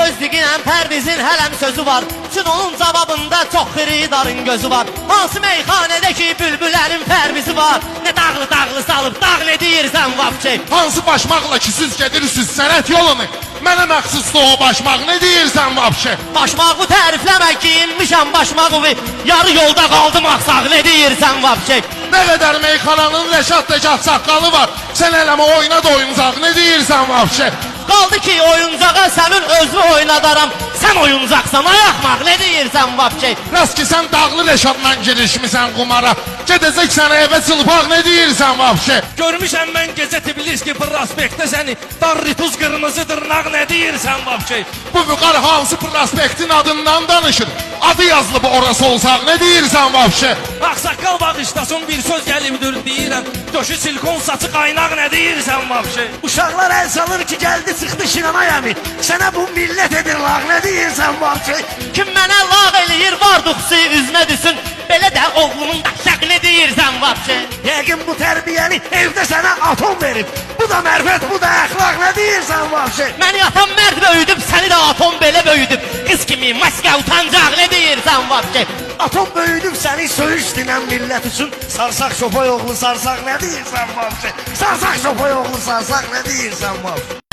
sözlüğünə Pərvizin hələm sözü var. Çün onun cavabında çox xiridarın gözü var. Hansı meyxanədəki bülbülərin Pərvizi var. Nə dağlı salıb dağ nə deyirsən vapçey. Hansı başmaqla ki siz gedirsiniz sənət yolunu, mənə məxsusdur o başmaq, nə deyirsən vapşe? Başmağı tərifləmək giyinmişəm başmağı ve yarı yolda qaldım axsaq, nə deyirsən vapçey. Nə qədər meyxananın Rəşad Dəcah saqqalı var, sən eləmə oyna da oyuncaq, nə deyirsən vapşe? Qaldı ki oyuncağa sənin özünü oynadaram. Sən oyuncaqsan ayaqmaq, nə deyirsən vapçey. Rast ki sən dağlı Rəşadla girişmisən qumara, gedəcək sənə evə çılpaq, nə deyirsən vapşe? Görmüşəm mən gecə Tbilisi prospektdə səni, darrituz qırmızı dırnaq, nə deyirsən vapçey. Bu vüqar hansı prospektin adından danışır? Adı yazılıb orası olsaq, nə deyirsən vapşe? Ağsaqqal bağışlasın bir söz gəlibdir deyirəm, döşü silikon saçı qaynaq, nə deyirsən vapşey. Uşaqlar əl salır ki gəldi çıxdı Şinanayami. Sənə bu millət edir lağ, nə deyirsən vapşey. Kim mənə lağ eləyir vardıqsı üzünə düşsün. Belə də oğlumun daşaq, nə deyirsən vapşey. Yəqin bu tərbiyəni evdə sənə atom verib. Bu da mərfət, bu da əxlaq, nə deyirsən vapşey. Məni atan mərd böyüdüb, səni də atom belə böyüdüb. Qız kimi maska utancaq, nə deyirsən vapşey. Atom böyüdüb səni söyüş dinən millət üçün. Sarsaq şopay oğlu sarsaq, nə deyirsən vapşey. Sarsaq şopay oğlu sarsaq, nə deyirsən vapşey.